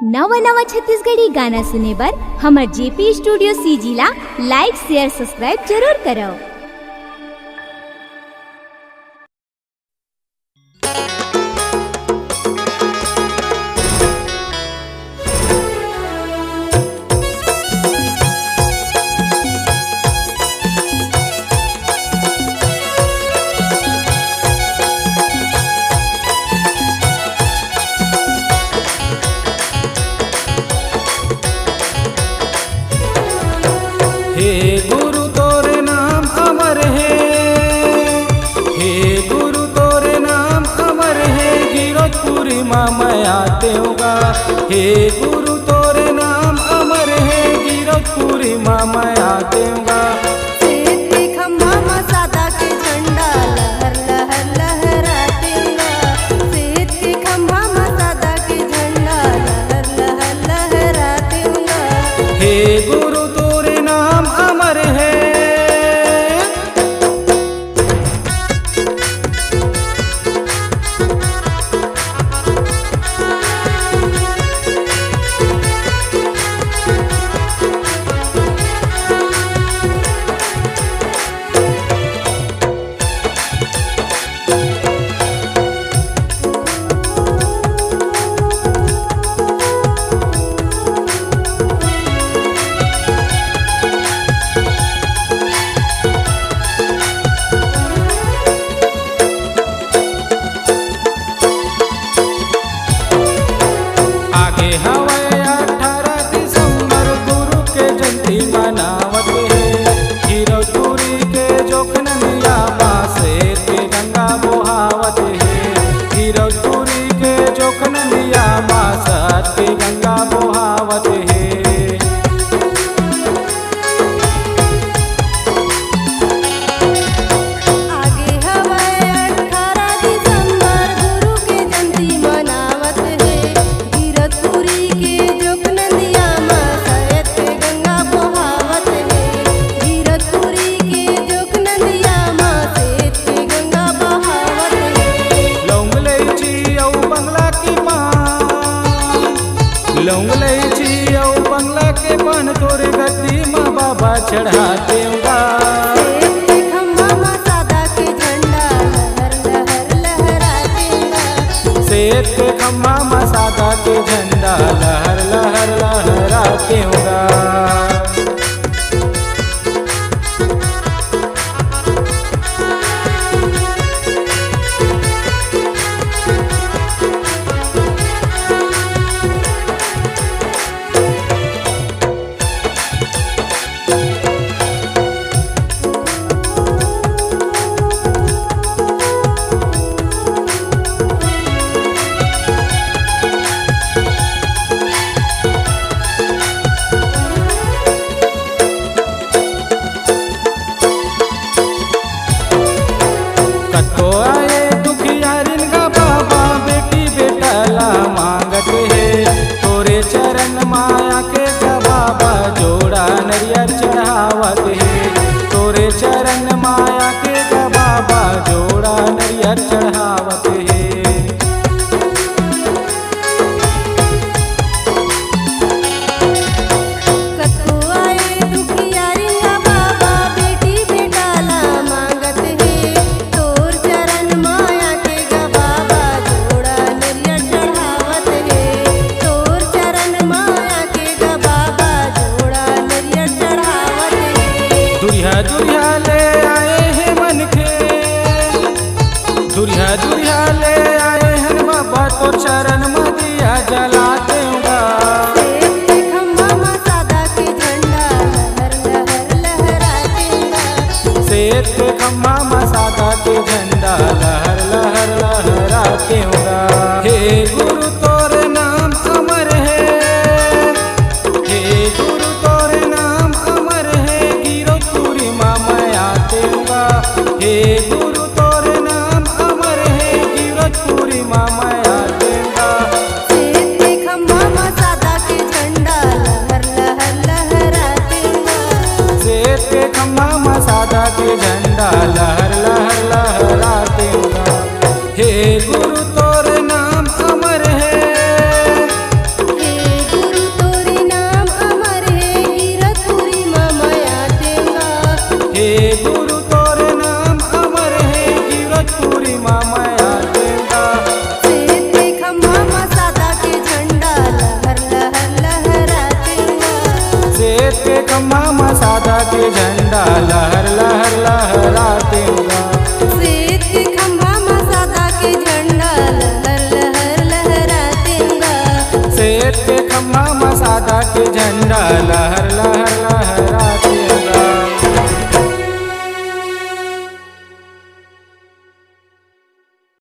नवा नवा छत्तीसगढ़ी गाना सुने बर हमर जेपी स्टूडियो सीजी ला लाइक शेयर सब्सक्राइब जरूर करो। हे गुरु तोरे नाम अमर है, हे गुरु तोरे नाम अमर है, गिरधपुरी माँ मैं आते होगा। हे गुरु तोरे नाम अमर है, गिरधपुरी माँ मैं आते होगा। हे गुरु तोरे नाम अमर है, हवाए 18 दिसंबर गुरु के जयंती मनावत है। गिरधपुरी के जोखननिया बासे के गंगा बोहावत है। गिरधपुरी के जोखननिया बासत के गंगा बोहावत है। लौंग इलायची और बंगला के पान तोरे गद्दी माँ बाबा चढ़ाते होगा। सेत के खम्भा माँ सादा के झंडा लहर लहर लहराते होगा। तोरे चरण माया के बाबा जोड़ा नरियर चढ़ावत है। तोरे चरण माया के बाबा जोड़ा नरियर चढ़ावत है। दुरिया ले आए हैं मन के, दुरिया ले आए हैं बाबा तो चरण में दिया जलाते होगा। सेत के खम्भा में सादा के झंडा लहर लहर लहराते होगा। हे गुरु तोरे नाम अमर है, हे गुरु तोरे नाम अमर है, गिरधपुरी माँ मैं आते होगा। हे गुरु तोरे नाम अमर है, गिरधपुरी माँ मैं आते होगा। सेत के खम्भा में सादा के झंडा लहर लहर लहराते होगा। सेत के खम्भा में सादा के झंडा लहर लहर लहराते होगा। हे गुरु तोरे नाम अमर है, के झंडा लहर लहर लहरातेगा। सेठ के खम्भा मा सादा के झंडा लहर लहर लहरातेगा। सेठ के खम्भा मा सादा के झंडा लहर लहर